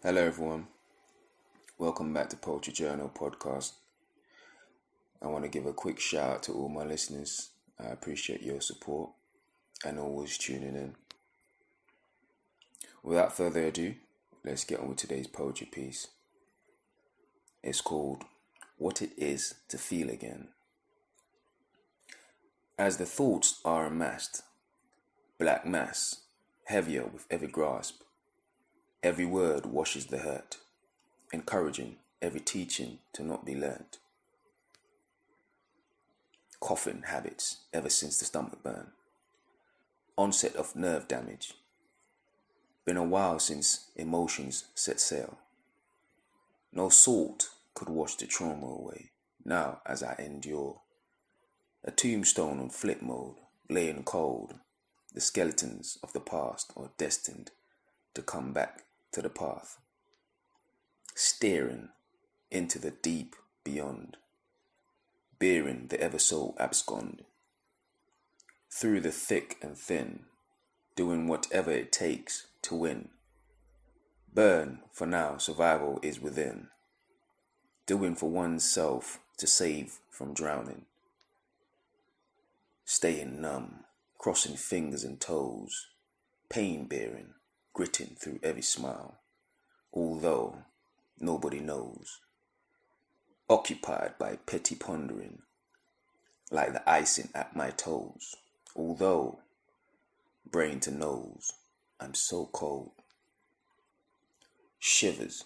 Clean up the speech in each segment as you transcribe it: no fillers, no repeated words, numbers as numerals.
Hello, everyone. Welcome back to Poetry Journal podcast. I want to give a quick shout out to all my listeners. I appreciate your support and always tuning in. Without further ado, let's get on with today's poetry piece. It's called What It Is to Feel Again. As the thoughts are amassed, black mass, heavier with every grasp, every word washes the hurt, encouraging every teaching to not be learnt. Coughing habits ever since the stomach burn. Onset of nerve damage. Been a while since emotions set sail. No salt could wash the trauma away, now as I endure. A tombstone on flip mode, laying cold. The skeletons of the past are destined to come back to the path. Staring into the deep beyond, bearing the ever so abscond. Through the thick and thin, doing whatever it takes to win. Burn, for now survival is within. Doing for oneself to save from drowning. Staying numb, crossing fingers and toes, pain bearing, gritting through every smile, although nobody knows. Occupied by petty pondering, like the icing at my toes, although brain to nose, I'm so cold. Shivers,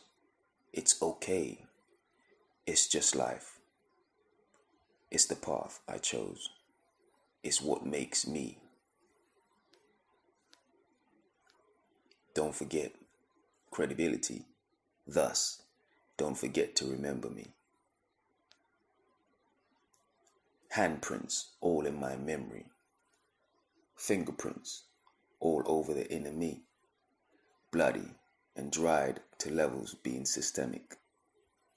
it's okay, it's just life. It's the path I chose, it's what makes me. Don't forget credibility, thus don't forget to remember me. Handprints all in my memory. Fingerprints all over the inner me. Bloody and dried to levels being systemic.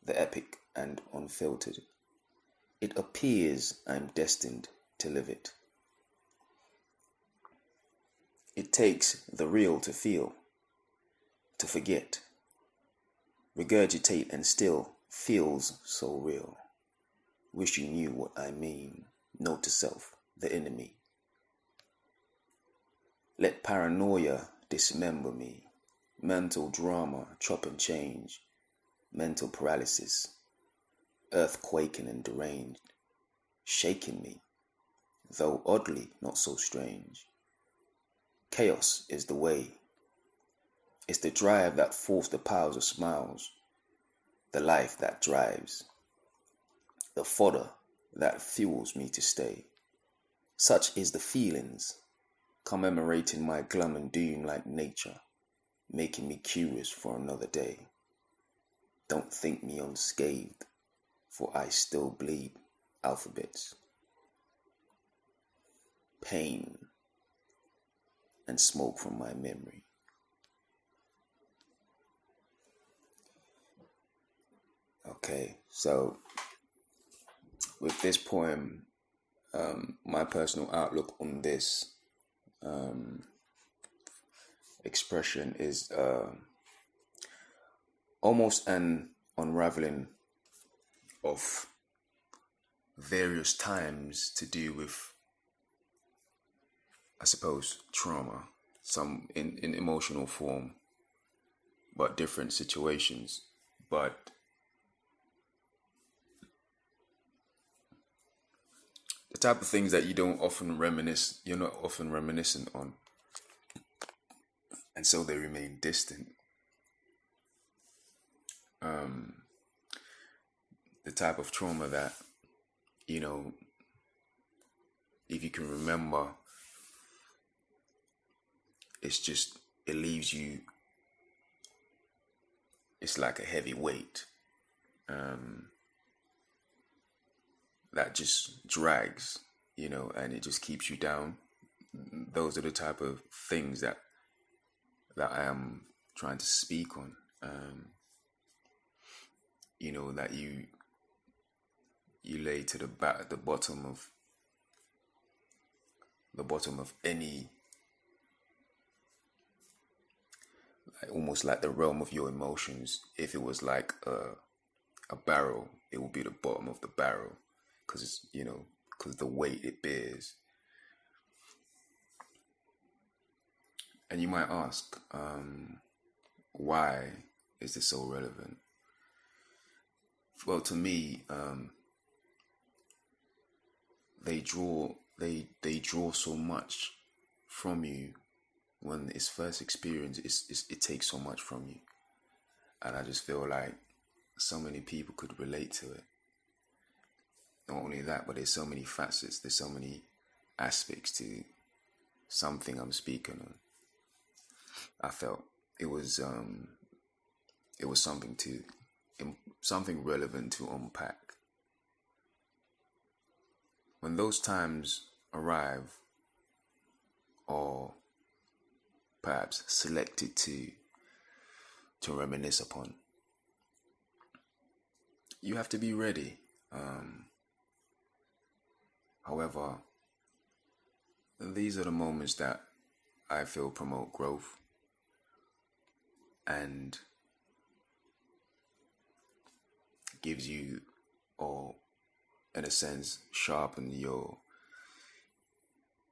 The epic and unfiltered. It appears I'm destined to live it. It takes the real to feel, to forget. Regurgitate and still feels so real. Wish you knew what I mean. Note to self, the enemy. Let paranoia dismember me. Mental drama, chop and change. Mental paralysis. Earthquaking and deranged. Shaking me, though oddly not so strange. Chaos is the way. It's the drive that forced the piles of smiles. The life that drives. The fodder that fuels me to stay. Such is the feelings, commemorating my glum and doom like nature, making me curious for another day. Don't think me unscathed, for I still bleed alphabets. Pain and smoke from my memory. Okay, so with this poem, my personal outlook on this expression is almost an unraveling of various times to do with, I suppose, trauma, some in emotional form, but different situations. But the type of things that you're not often reminiscent on. And so they remain distant. The type of trauma that, if you can remember, it leaves you, it's like a heavy weight that just drags, and it just keeps you down. Those are the type of things that I am trying to speak on. That you lay to the bottom of any almost like the realm of your emotions. If it was like a barrel, it will be the bottom of the barrel, because it's, because the weight it bears. And you might ask, why is this so relevant? Well, to me, they draw so much from you when it's first experienced. It takes so much from you, and I just feel like so many people could relate to it. Not only that, but there's so many facets, there's so many aspects to something I'm speaking on. I felt it was something relevant to unpack. When those times arrive, or perhaps selected to reminisce upon, you have to be ready. However, these are the moments that I feel promote growth and gives you, or in a sense, sharpen your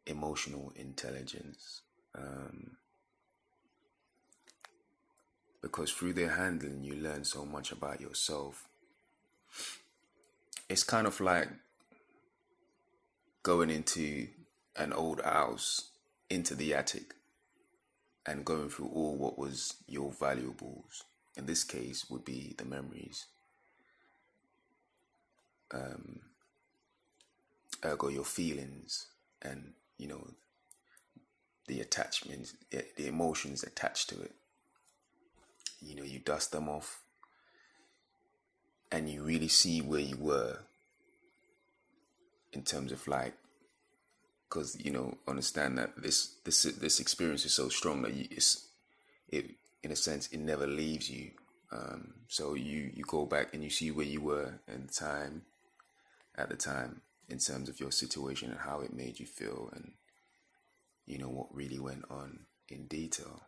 emotional intelligence. Because through their handling, you learn so much about yourself. It's kind of like going into an old house, into the attic, and going through all what was your valuables. In this case, would be the memories. Ergo, your feelings, and the attachments, the emotions attached to it. You dust them off, and you really see where you were in terms of like, because understand that this experience is so strong that it in a sense it never leaves you. So you go back and you see where you were at the time in terms of your situation and how it made you feel, and what really went on in detail.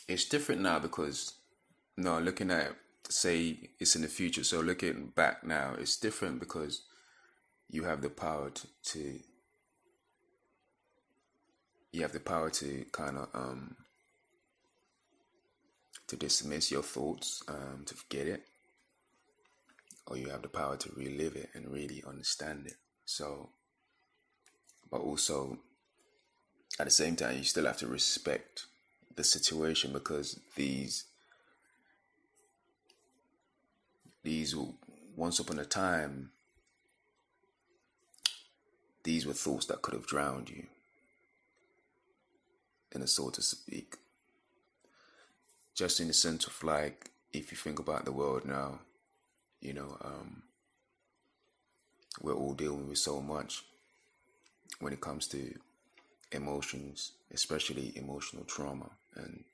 It's different now because, no, looking at, say, it's in the future. So looking back now, it's different because you have the power to kind of to dismiss your thoughts, to forget it, or you have the power to relive it and really understand it. So, but also at the same time, you still have to respect the situation, because these once upon a time, these were thoughts that could have drowned you, in a so to speak. Just in the sense of like, if you think about the world now, we're all dealing with so much when it comes to emotions, especially emotional trauma, and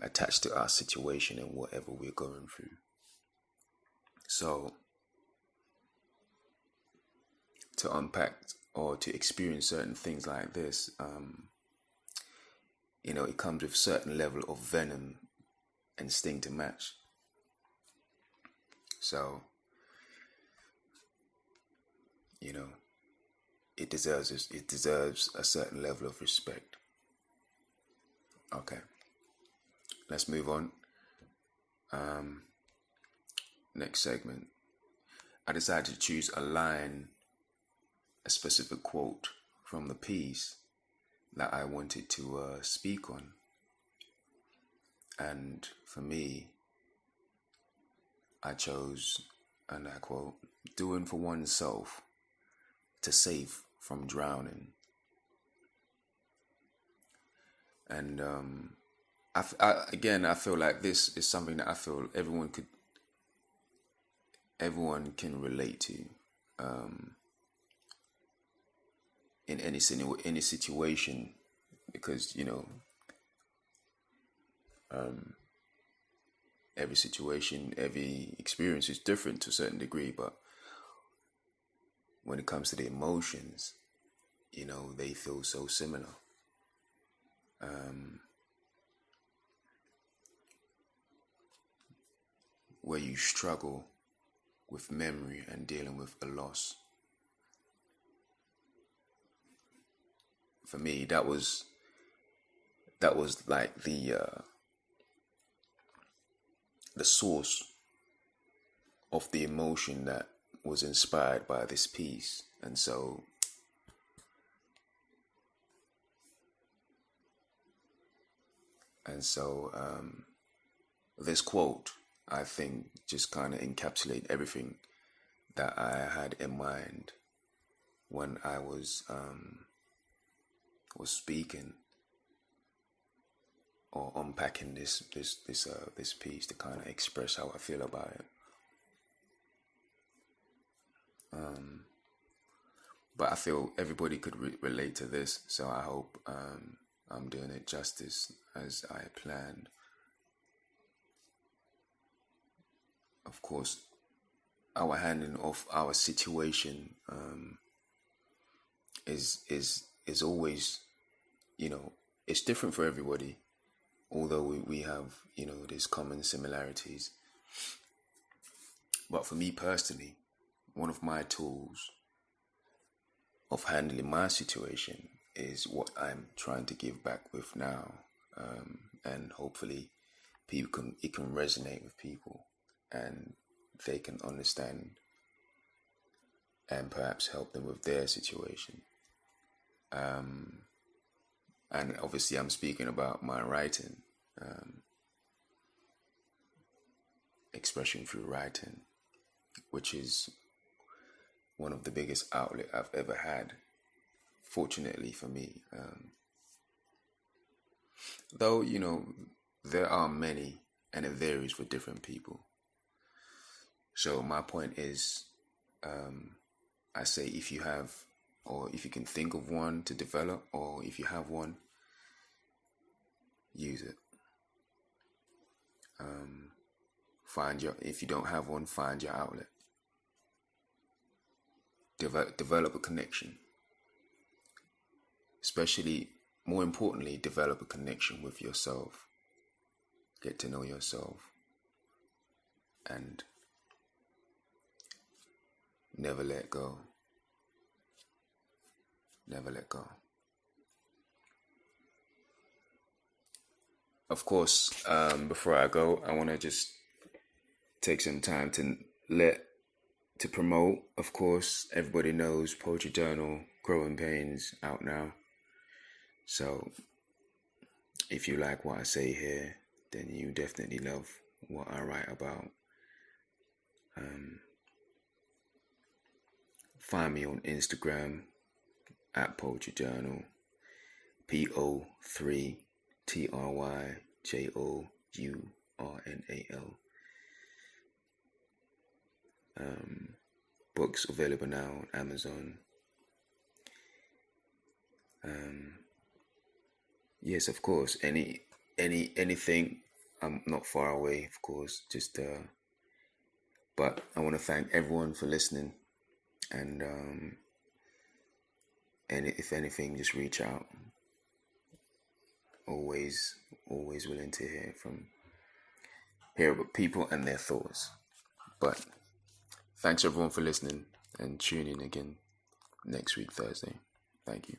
attached to our situation and whatever we're going through. So to unpack or to experience certain things like this, it comes with a certain level of venom and sting to match. So it deserves a certain level of respect. Okay, let's move on. Next segment, I decided to choose a specific quote from the piece that I wanted to speak on. And for me, I chose, and I quote, "Doing for oneself to save from drowning." And I feel like this is something that I feel everyone can relate to, in any situation, because every situation, every experience is different to a certain degree. But when it comes to the emotions, they feel so similar. Where you struggle with memory and dealing with a loss. For me, that was like the source of the emotion that was inspired by this piece. And so this quote, I think, just kind of encapsulate everything that I had in mind when I was speaking or unpacking this piece to kind of express how I feel about it. But I feel everybody could relate to this, so I hope I'm doing it justice as I planned. Of course, our handling of our situation is always, it's different for everybody. Although we have, these common similarities. But for me personally, one of my tools of handling my situation is what I'm trying to give back with now, and hopefully it can resonate with people and they can understand and perhaps help them with their situation. And obviously I'm speaking about my writing, expression through writing, which is one of the biggest outlet I've ever had, fortunately for me. Though, there are many and it varies for different people. So my point is, I say if you have, or if you can think of one to develop, or if you have one, use it. If you don't have one, find your outlet. Develop a connection. Especially, more importantly, develop a connection with yourself. Get to know yourself. And never let go. Never let go. Of course, before I go, I want to just take some time to promote. Of course, everybody knows Poetry Journal, Growing Pains, out now. So, if you like what I say here, then you definitely love what I write about. Find me on Instagram at Poetry Journal, PO3TRYJOURNAL. Books available now on Amazon. Yes, of course. Anything. I'm not far away, of course. But I want to thank everyone for listening, and if anything, just reach out. Always willing to hear about people and their thoughts. But thanks everyone for listening, and tune in again next week, Thursday. Thank you.